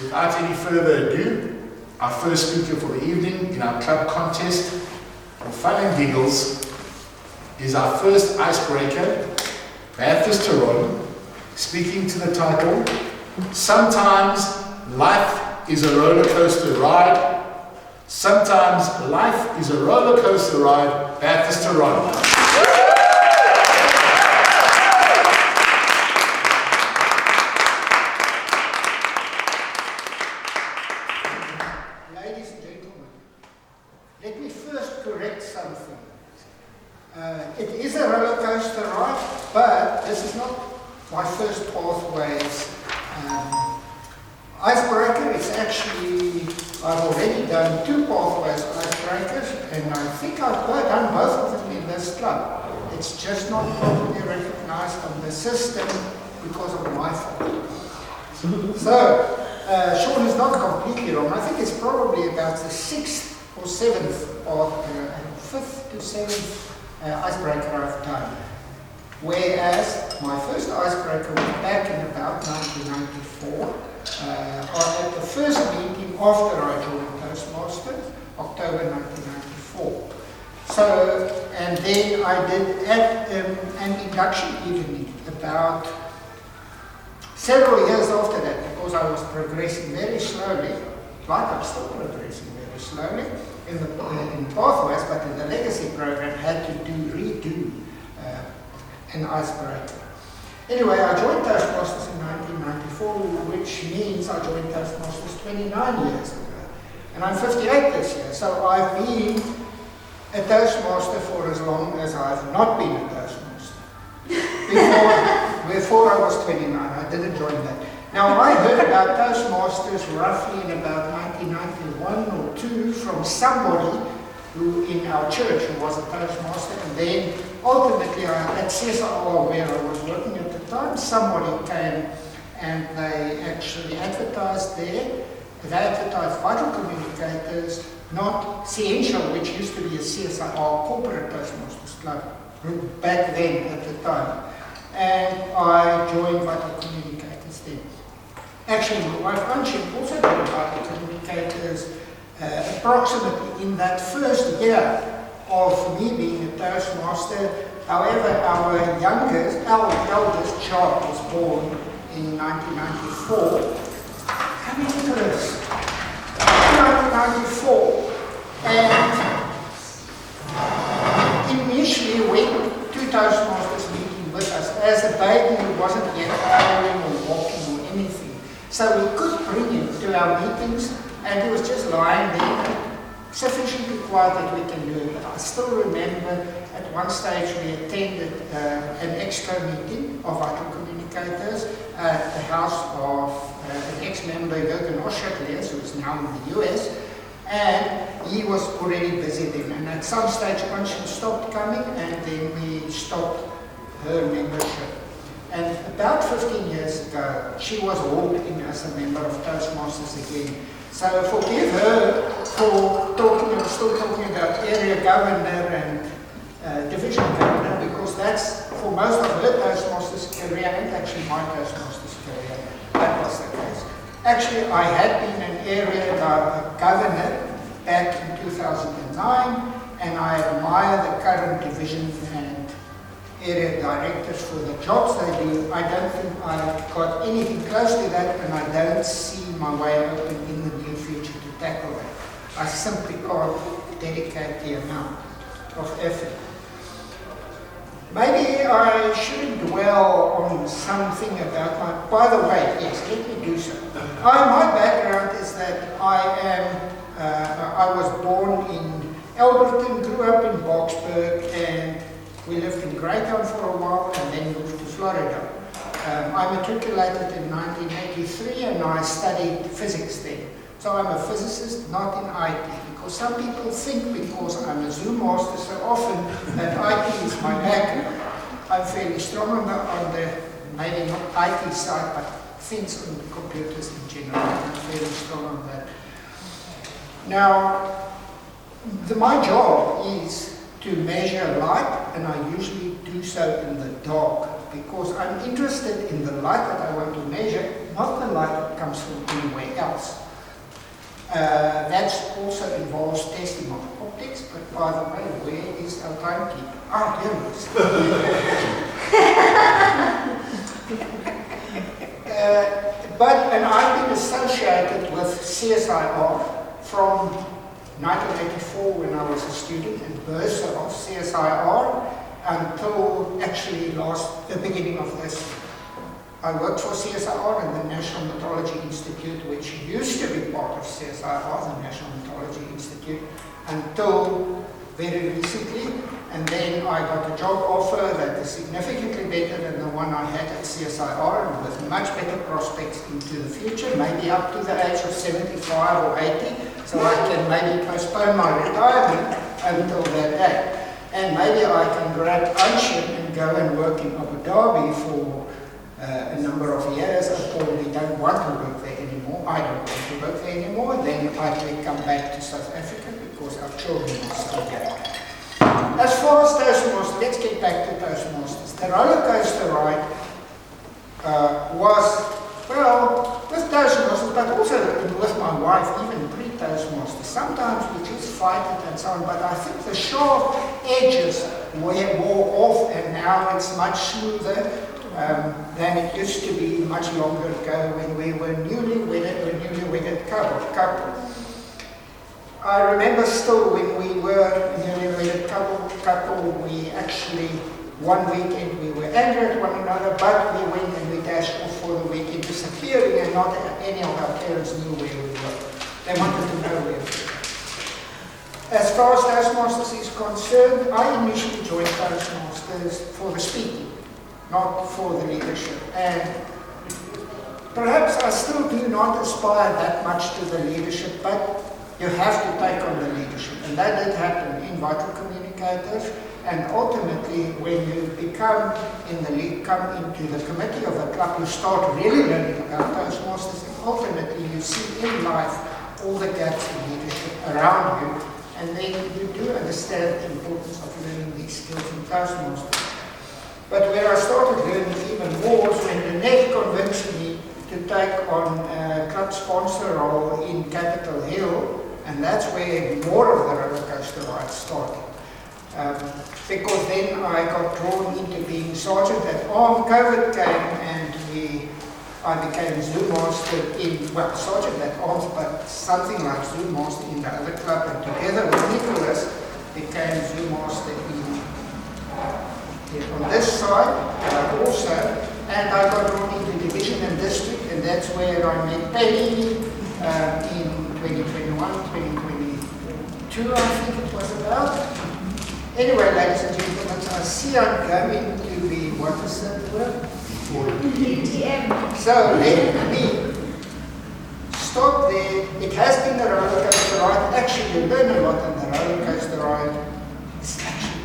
Without any further ado, our first speaker for the evening in our club contest for fun and giggles is our first icebreaker, Bertus Theron, speaking to the title, Sometimes Life is a Roller Coaster Ride. Sometimes Life is a Roller Coaster Ride, Bertus Theron. Let me first correct something. It is a roller coaster ride, but this is not my first Pathways icebreaker. It's actually, I've already done 2 Pathways icebreakers, and I think I've done both of them in this club. It's just not properly recognized on the system because of my fault. So, Sean is not completely wrong. I think it's probably about the 6th or 7th or 5th to 7th icebreaker I've done. Whereas my first icebreaker was back in about 1994 at the first meeting after I joined Toastmasters, October 1994. So, and then I did an induction evening about several years after that, because I was progressing very slowly, like I'm still progressing very slowly in Pathways, but in the legacy program had to redo an icebreaker. Anyway, I joined Toastmasters in 1994, which means I joined Toastmasters 29 years ago. And I'm 58 this year, so I've been a Toastmaster for as long as I've not been a Toastmaster. Before I was 29, I didn't join that. Now, I heard about Toastmasters roughly in about 1991 or 2 from somebody who in our church who was a Toastmaster, and then ultimately at CSR where I was working at the time, somebody came and they actually advertised there. They advertised Vital Communicators, not Ciential, which used to be a CSR corporate Toastmasters club back then at the time. And I joined Vital Communicators then. Actually, my wife Anshin also joined Vital Communicators approximately in that first year of me being a Toastmaster. However, our eldest child was born in 1994. Come into this. 1994. And initially went to Toastmasters meeting with us as a baby who wasn't yet crawling or walking or anything. So we could bring him to our meetings, and he was just lying there, sufficiently quiet that we can do it. But I still remember at one stage we attended an extra meeting of Vital Communicators at the house of an ex-member, Jürgen Oschatliers, who is now in the US, and he was already busy then. And at some stage, Anshin stopped coming, and then we stopped her membership. And about 15 years ago, she was hauled in as a member of Toastmasters again. So forgive her for still talking about area governor and division governor, because that's for most of her Toastmasters career and actually my Toastmasters career. That was the case. Actually, I had been an area governor back in 2009, and I admire the current division and area directors for the jobs they do. I don't think I've got anything close to that, and I don't see my way open in the near future to tackle that. I simply can't dedicate the amount of effort. Maybe I should dwell on something about by the way, yes, let me do so. My background is that I was born in Alberton, grew up in Boksburg, and we lived in Greytown for a while and then moved to Florida. I matriculated in 1983 and I studied physics then. So I'm a physicist, not in IT, because some people think because I'm a Zoom master so often that IT is my background. I'm fairly strong on the maybe not IT side, but things on computers in general. I'm fairly strong on that. Now, my job is to measure light, and I usually do so in the dark because I'm interested in the light that I want to measure, not the light that comes from anywhere else. That also involves testing of optics, but by the way, where is our timekeeper? Ah, here it is. And I've been associated with CSIR from 1984 when I was a student and bursar of CSIR until actually the beginning of this. I worked for CSIR and the National Metrology Institute, which used to be part of CSIR, the National Metrology Institute, until very recently. And then I got a job offer that is significantly better than the one I had at CSIR, and with much better prospects into the future, maybe up to the age of 75 or 80, so I can maybe postpone my retirement until that day. And maybe I can grab unction and go and work in Abu Dhabi for a number of years. I probably don't want to work there anymore. I don't want to work there anymore. Then I can come back to South Africa because our children are still there. As far as Toastmasters, let's get back to Toastmasters. The roller coaster ride was, well, with Toastmasters, but also with my wife, even pre-Toastmasters. Sometimes we just fight it and so on, but I think the sharp edges wore off, and now it's much smoother than it used to be much longer ago when we were newly wedded couple. I remember still when we were a newly wedded couple, we actually, one weekend we were angry at one another, but we went and we dashed off for the weekend, disappearing, and not any of our parents knew where we were. They wanted to know where we were. As far as Toastmasters is concerned, I initially joined Toastmasters for the speaking, not for the leadership. And perhaps I still do not aspire that much to the leadership, but you have to take on the leadership. And that did happen in Vital Communicators. And ultimately, when you come into the committee of the club, you start really learning about Toastmasters. And ultimately, you see in life all the gaps in leadership around you. And then you do understand the importance of learning these skills in Toastmasters. But where I started learning even more was when Lynette convinced me to take on a club sponsor role in Capitol Hill, and that's where more of the roller coaster rides started. Because then I got drawn into being sergeant at arms. COVID came and I became Zoo Master sergeant at arms, but something like Zoo Master in the other club, and together with Nicholas became Zoo Master on this side also, and I got drawn into division and district, and that's where I met Penny in 2021, 2022, I think it was about. Anyway, ladies and gentlemen, I see I'm going to be, what is that word? UTM. So let me stop there. It has been a roller coaster ride. Actually, you learn a lot on the roller coaster ride. It's actually